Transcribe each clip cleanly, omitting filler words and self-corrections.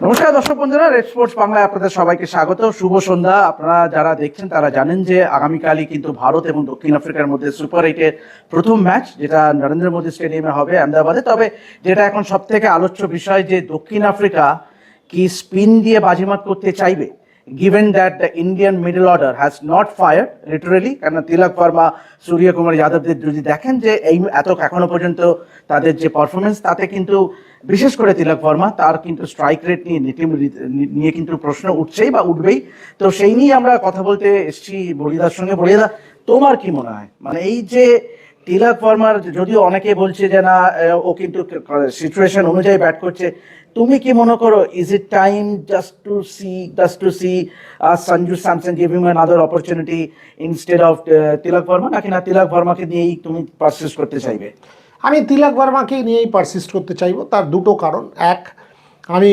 নমস্কার দর্শক বন্ধুরা, রেড স্পোর্টস বাংলায় আপনাদের সবাইকে স্বাগত। শুভ সন্ধ্যা। আপনারা যারা দেখছেন তারা জানেন যে আগামীকালই কিন্তু ভারত এবং দক্ষিণ আফ্রিকার মধ্যে সুপার 8-এর প্রথম ম্যাচ, যেটা নরেন্দ্র মোদী স্টেডিয়ামে হবে আহমেদাবাদে। তবে যেটা এখন সব থেকে আলোচ্য বিষয় যে দক্ষিণ আফ্রিকা কি স্পিন দিয়ে বাজিমাত করতে চাইবে, given that the Indian middle order has not fired literally, কারণ তিলক বর্মা, সূর্যকুমার যাদবদের যদি দেখেন যে এই এখনো পর্যন্ত তাদের যে পারফরমেন্স, তাতে কিন্তু বিশেষ করে তিলক বর্মা তার কিন্তু স্ট্রাইক রেট নিয়ে কিন্তু প্রশ্ন উঠছেই বা উঠবেই। তো সেই নিয়ে আমরা কথা বলতে এসেছি বলিদার সঙ্গে। বলিদা, তোমার কি মনে হয়, মানে এই যে তিলক বর্মার, যদিও অনেকে বলছে যে না ও কিন্তু সিচুয়েশন অনুযায়ী ব্যাট করছে, তুমি কি মনে করো is it time just to see Sanju Samson give him another opportunity instead of Tilak Varma, নাকি না তিলক বর্মাকে নিয়েই তুমি পারসিস্ট করতে চাইবে? আমি তিলক বর্মাকে নিয়েই পারসিস্ট করতে চাইব। তার দুটো কারণ। এক, আমি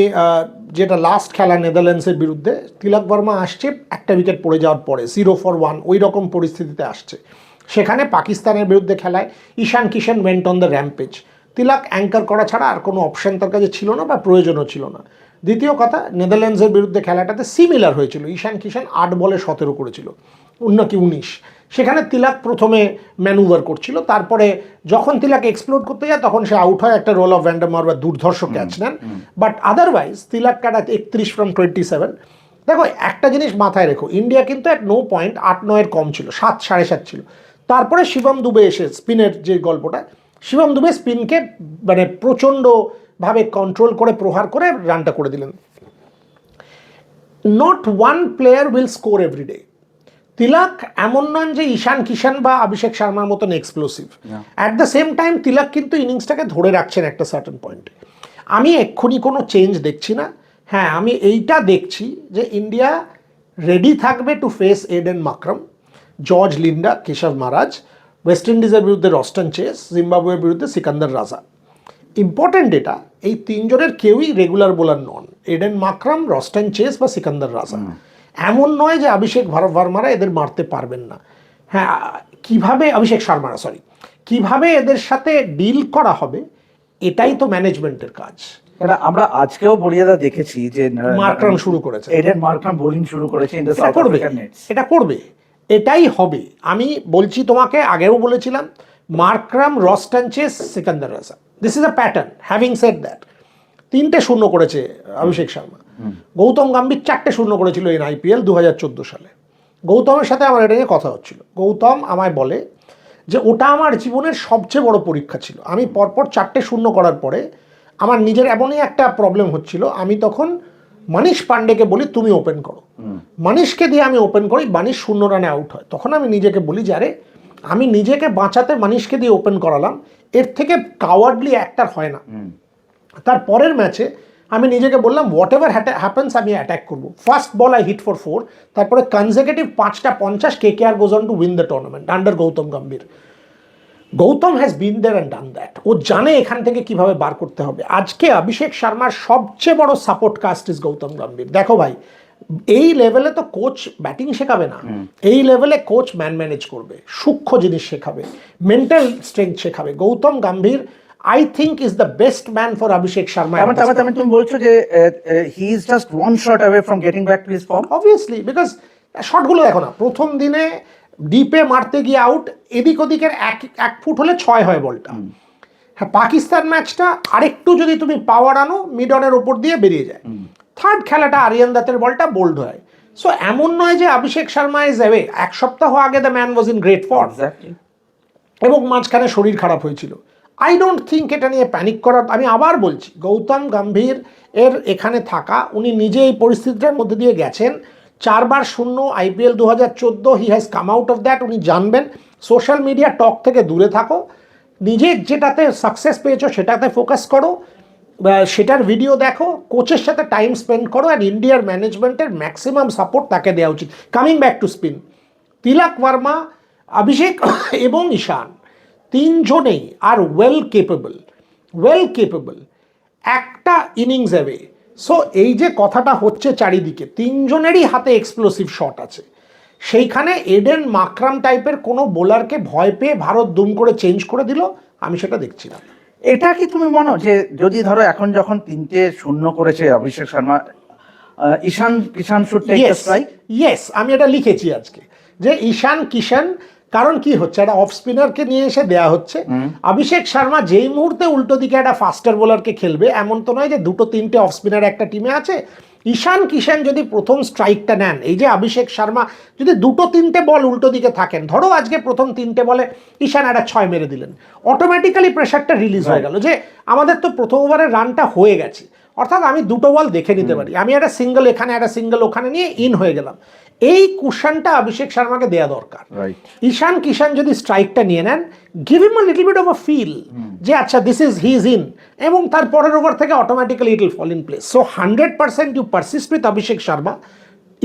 যেটা লাস্ট খেলা নেদারল্যান্ডসের বিরুদ্ধে, তিলক বর্মা আসছে একটা উইকেট পড়ে যাওয়ার পরে 0 for 1 ওই রকম পরিস্থিতিতে আসছে। সেখানে পাকিস্তানের বিরুদ্ধে খেলায় Ishan Kishan went on the rampage. Tilak anchor করা ছাড়া আর কোনো অপশান তার কাছে ছিল না বা প্রয়োজনও ছিল না। দ্বিতীয় কথা, নেদারল্যান্ডসের বিরুদ্ধে খেলাটাতে সিমিলার হয়েছিল। ঈশান কিষান 8 বলে 17 করেছিল, 19। সেখানে তিলক প্রথমে ম্যানুভার করছিল, তারপরে যখন তিলক এক্সপ্লোর করতে যায় তখন সে আউট হয়, একটা রোল অফ ভ্যান্ডামার বা দুর্ধর্ষ ক্যাচ নেন। বাট আদারওয়াইজ তিলক কাটা 31 from 27। দেখো, একটা জিনিস মাথায় রেখো, ইন্ডিয়া কিন্তু at no point 8-9 কম ছিল, 7 7.5 ছিল। তারপরে শিবম দুবে এসে স্পিনের যে গল্পটা, শিবম দুবে স্পিনকে মানে প্রচণ্ডভাবে কন্ট্রোল করে প্রহার করে রানটা করে দিলেন। Not one player will score every day. Tilak এমন নন যে ঈশান কিষান বা অভিষেক শর্মার মতন explosive. At the same time Tilak কিন্তু ইনিংসটাকে ধরে রাখছেন একটা সার্টেন পয়েন্টে। আমি এক্ষুনি কোনো চেঞ্জ দেখছি না। হ্যাঁ, আমি এইটা দেখছি যে ইন্ডিয়া রেডি থাকবে to face Aiden Markram, George Linde, Keshav Maharaj, west ইন্ডিজের বিরুদ্ধে রস্টন চেস, জিম্বাবুয়ের বিরুদ্ধে সিকান্দার রাজা। ইম্পর্টেন্ট এটা, এই তিনজনের কেউই রেগুলার বোলার নন। এডেন মাকরাম, রস্টন চেস বা সিকান্দার রাজা। এমন নয় যে অভিষেক ভার্মারা এদের মারতে পারবেন না। হ্যাঁ, কিভাবে অভিষেক শর্মারা কিভাবে এদের সাথে ডিল করা হবে, এটাই তো ম্যানেজমেন্টের কাজ। আমরা আজকেও বলিয়াদা দেখেছি যে মার্করাম শুরু করেছে, এডেন মার্করাম বোলিং শুরু করেছে। এটা করবে, এটাই হবে। আমি বলছি তোমাকে, আগেও বলেছিলাম, মার্করাম, রস্টন চেস, সিকান্দার রাজা, this is a pattern. Having said that, 3-0 করেছে অভিষেক শর্মা। গৌতম গম্ভীর 4-0 করেছিল এই IPL 2014 সালে। গৌতমের সাথে আমার এটা নিয়ে কথা হচ্ছিল। গৌতম আমায় বলে যে ওটা আমার জীবনের সবচেয়ে বড় পরীক্ষা ছিল। আমি পরপর 4-0 করার পরে আমার নিজের এমনই একটা প্রবলেম হচ্ছিল, আমি তখন মনীষ পান্ডেকে বলি তুমি ওপেন করো। মনীষকে দিয়ে আমি ওপেন করি, মনীষ 0 রানে আউট হয়। তখন আমি নিজেকে বলি যে আরে, আমি নিজেকে বাঁচাতে মনীষকে দিয়ে ওপেন করালাম, এর থেকে কাওয়ার্ডলি অ্যাক্টার হয় না। তার পরের ম্যাচে আমি নিজেকে বললাম হোয়াট এভার হ্যাপেন্স আমি অ্যাটাক করবো। First ball I hit for 4, তারপরে কনজেকিউটিভ 5টা 50, KKR goes on to win the tournament under Gautam Gambhir. Gautam has been there and done that. ও জানে এখান থেকে কিভাবে বার করতে হবে। আজকে অভিষেক শর্মার সবচেয়ে বড় support caste is Gautam Gambhir. দেখো ভাই, এই লেভেলে তো কোচ ব্যাটিং শেখাবে না, এই লেভেলে কোচ ম্যান ম্যানেজ করবে, সূক্ষ্ম জিনিস শেখাবে, মেন্টাল স্ট্রেংথ শেখাবে। Gautam Gambhir I think is the best man for Abhishek Sharma. তুমি বলছো যে he is just one shot away from getting back to his form? Obviously, because শটগুলো দেখো না, প্রথম দিনে ডিপে মারতে গিয়ে আউট, এদিক ওদিকের 1 ফুট হলে 6 হয় বলটা। হ্যাঁ, পাকিস্তান ম্যাচটা আরেকটু যদি তুমি পাওয়ার আনো, মিড অনের ওপর দিয়ে বেরিয়ে যায়। থার্ড খেলাটা আরিয়ান দাতের বলটা বোল্ড হয়। সো এমন নয় যে অভিষেক শর্মা ইজ অ্যাওয়ে। 1 সপ্তাহ আগে the man was in great form, এবং মাঝখানে শরীর খারাপ হয়েছিল। আই ডোন্ট থিঙ্ক এটা নিয়ে প্যানিক করার। আমি আবার বলছি, গৌতম গম্ভীর এর এখানে থাকা, উনি নিজে এই পরিস্থিতিটার মধ্যে দিয়ে গেছেন। 4 বার 0 IPL 2014, he has come out of that. উনি জানবেন সোশ্যাল মিডিয়া টক থেকে দূরে থাকো, নিজে যেটাতে সাকসেস পেয়েছো সেটাতে ফোকাস করো, সেটার ভিডিও দেখো, কোচের সাথে টাইম স্পেন্ড করো, আর ইন্ডিয়ার ম্যানেজমেন্টের ম্যাক্সিমাম সাপোর্ট তাকে দেওয়া উচিত। কামিং ব্যাক টু স্পিন, তিলক বর্মা, অভিষেক এবং ঈশান, 3 জনেই আর ওয়েল কেপেবল, একটা ইনিংস অ্যাওয়ে। সো এই যে কথাটা হচ্ছে চারিদিকে, 3 জনেরই হাতে এক্সপ্লোসিভ শট আছে, সেইখানে এডেন মাকরাম টাইপের কোনো বোলারকে ভয় পেয়ে ভারত দুম করে চেঞ্জ করে দিল, আমি সেটা দেখছি না। এটা কি তুমি মনে যে যদি ধরো এখন যখন 3-0 করেছে Abhishek Sharma, Ishan Kishan should take the strike? Yes, আমি এটা লিখেছি আজকে যে ঈশান কিষান, কারণ কি হচ্ছে, একটা অফ স্পিনারকে নিয়ে এসে দেয়া হচ্ছে। অভিষেক শর্মা যেই মুহূর্তে উল্টো দিকে একটা ফাস্টার বোলারকে খেলবে, এমন তো নয় যে 2-3টে অফ স্পিনার একটা টিমে আছে। ঈশান কিষান যদি প্রথম স্ট্রাইকটা নেন, এই যে অভিষেক শর্মা যদি 2-3টে বল উল্টো দিকে থাকেন, ধরো আজকে প্রথম 3টে বলে ঈশান একটা 6 মেরে দিলেন, অটোমেটিক্যালি প্রেশারটা রিলিজ হয়ে গেল যে আমাদের তো প্রথম ওভারের রানটা হয়ে গেছে, অর্থাৎ আমি 2টো বল দেখে নিতে পারি, আমি একটা সিঙ্গেল এখানে একটা সিঙ্গেল ওখানে নিয়ে ইন হয়ে গেলাম। এই কুশনটা অভিষেক শর্মাকে দেয়া দরকার। ঈশান কিষান যদি স্ট্রাইকটা নিয়ে নেন, give him a little bit of a feel যে আচ্ছা this is he is in, এবং তার পরের ওভার থেকে automatically it will fall in place. So 100% you persist with Abhishek Sharma,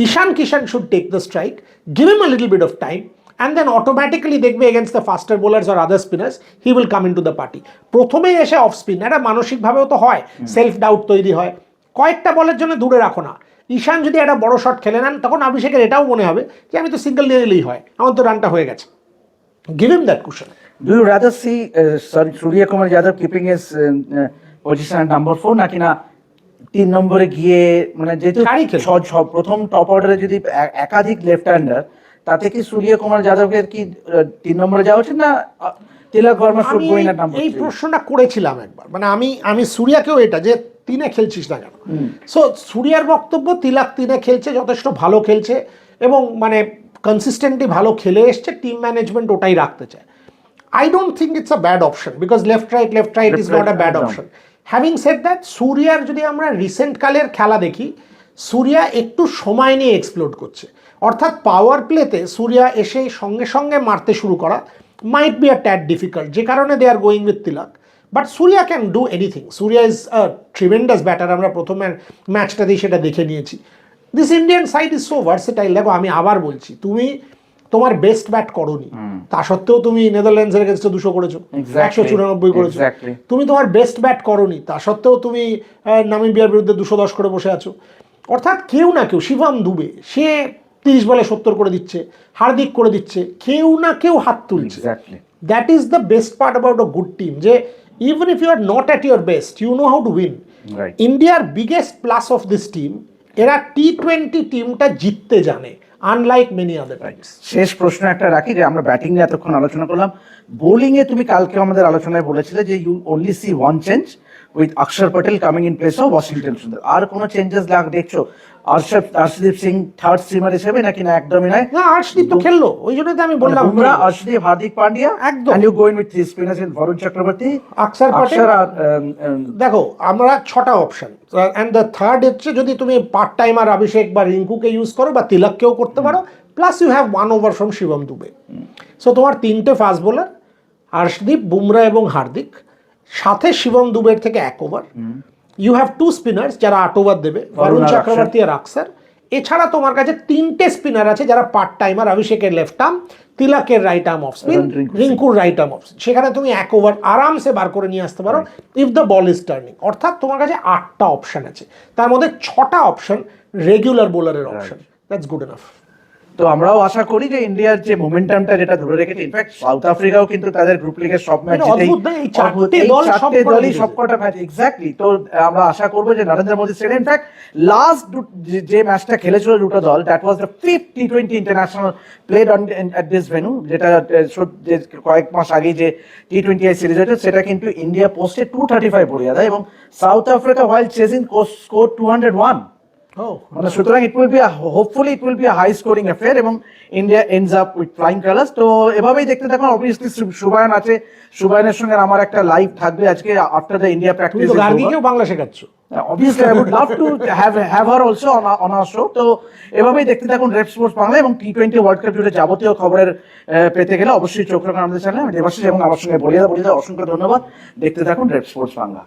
Ishan Kishan should take the strike, give him a little bit of time, and then automatically দেখবে against the faster bowlers or other spinners he will come into the party। প্রথমেই এসে off spin, এটা মানসিকভাবেও তো হয়, self doubt তৈরি হয়, কয়েকটা বলের জন্য দূরে রাখো না। ঈশান যদি একটা বড় শট খেলে নেন, তখন অভিষেকের এটাও মনে হবে যে আমি তো সিঙ্গেল নিয়ে নিলেই হয়, আমার তো রানটা হয়ে গেছে। Give him that cushion. Do you rather see Suryakumar Yadav keeping his position at number 4, নাকি না 3 নম্বরে গিয়ে, মানে যেহেতু প্রথম টপ অর্ডারে যদি একাধিক লেফট হ্যান্ডার, তাতে কি সূর্য কুমার যাদবকে কি 3 নম্বরে যাওয়া উচিত না Tilak Varma should go in at number 3? এই প্রশ্নটা করেছিলাম একবার, মানে আমি সূর্যাকেও এটা যে 3-এ খেলছিস না কেন। সো সূর্যার বক্তব্য তিলক 3-এ খেলছে, যথেষ্ট ভালো খেলছে এবং মানে কনসিস্টেন্টলি ভালো খেলে এসছে, টিম ম্যানেজমেন্ট ওটাই রাখতে চায়। I don't think it's a bad option because left right is not a bad option. Having said that, সূর্যার যদি আমরা রিসেন্ট কালের খেলা দেখি, সূর্যা একটু সময় নিয়ে এক্সপ্লোড করছে, অর্থাৎ পাওয়ার প্লেতে সূর্যা এসে সঙ্গে সঙ্গে মারতে শুরু করা might be a tad difficult, যে কারণে they are going with Tilak. But Surya can do anything, Surya is a tremendous batter, আমরা প্রথমের ম্যাচটাতেই সেটা দেখে নিয়েছি। This Indian side is so versatile. দেখো আমি আবার বলছি, তুমি তোমার বেস্ট ব্যাট করোনি, তা সত্ত্বেও তুমি নেদারল্যান্ডসের এগেইনস্টে 200 করেছো, 194 করেছো। তুমি তোমার বেস্ট ব্যাট করোনি, তা সত্ত্বেও তুমি নামিবিয়ার বিরুদ্ধে 210 করে বসে আছো। অর্থাৎ কেউ না কেউ, শিবম দুবে সে 30 বলে 70 করে দিচ্ছে, হার্দিক করে দিচ্ছে, কেউ না কেউ হাত তুলছে। That is the best part about a good team, যে even if you are not at your best, you know how to win. ইন্ডিয়ার biggest plus of this team, এরা T20 টিমটা জিততে জানে, আনলাইক মেনি আদার টাইমস। শেষ প্রশ্ন একটা রাখি, যে আমরা ব্যাটিং নিয়ে এতক্ষণ আলোচনা করলাম, বোলিং এ তুমি কালকে আমাদের আলোচনায় বলেছিলে যে you only see one change with Axar Patel coming in place of Washington Sundar. আর কোনো চেঞ্জেস দেখছো আর্শদীপ সিং থার্ড স্ট্রিমার হিসেবে, নাকি না একদমই নয়? না, আর্শদীপ তো খেললো, ওই জন্যই তো আমি বললাম বুমরা, আর্শদীপ, হার্দিক পান্ডিয়া, একদম। And you going with three spinners in Varun Chakravarthy, Axar Patel. দেখো আমরা 6টা অপশন, এন্ড দ্য থার্ড হচ্ছে যদি তুমি পার্ট টাইমার অভিষেক বা রিঙ্কুকে ইউজ করো বা তিলককেও করতে পারো, plus you have 1 over from Shivam Dube. So তোমার 3টে ফাস্ট বোলার, আর্শদীপ, বুমরা এবং হার্দিক, সাথে শিবম দুবের থেকে 1 ওভার। ইউ হ্যাভ 2 স্পিনার্স যারা 8 ওভার দেবে, বরুণ চক্রবর্তী আর অক্ষর। এছাড়া তোমার কাছে 3টে স্পিনার আছে যারা পার্ট টাইমার, অভিষেকের লেফট আর্ম, তিলকের রাইট আর্ম অফ স্পিন, রিঙ্কুর রাইট আর্ম অফ স্পিন। সেখানে তুমি 1 ওভার আরামসে বার করে নিয়ে আসতে পারো if the ball is turning. অর্থাৎ তোমার কাছে 8টা অপশন আছে, তার মধ্যে 6টা অপশন রেগুলার বোলারের অপশন। That's good enough. তো আমরাও আশা করি যে ইন্ডিয়ার যে মোমেন্টামটা যেটা ধরে রেখেছে, ইনফ্যাক্ট সাউথ আফ্রিকাও কিন্তু তাদের গ্রুপ লিগের সব ম্যাচ জিতেই, চারটে দলই সবকটা ম্যাচ, এক্স্যাক্টলি। তো আমরা আশা করবো যে Narendra Modi stadium, in fact last যে ম্যাচটা খেলেছিল দুটো দল, that was the 5th T20 international played on at this venue, যেটা কয়েক মাস আগে যে T20 সিরিজ হয়েছে, সেটা কিন্তু ইন্ডিয়া পোস্টে 235 বড়িয়া দেয়, এবং south Africa while chasing score 201। মানে সুতরাং hopefully it will be a high scoring affair, এবং India ends up with flying colors। তো এভাবেই দেখতে থাকুন। অবভিয়াসলি সুবায়ন আছে, সুবায়নের সঙ্গে আমার একটা লাইভ থাকবে আজকে আফটার দ্য ইন্ডিয়া প্র্যাকটিস। তুমি তো গার্গীকেও Bangla শেখাচ্ছ। Obviously I would love to have her also on our show। তো এভাবেই দেখতে থাকুন রেড স্পোর্টস বাংলা, এবং T20 ওয়ার্ল্ড কাপ জুড়ে যাবতীয় খবরের পেতে গেলে অবশ্যই চোখ রাখুন আমাদের চ্যানেলে। আমি দেবাশিস এবং আমার সঙ্গে বলিয়া অসংখ্য ধন্যবাদ। দেখতে থাকুন রেড স্পোর্টস বাংলা।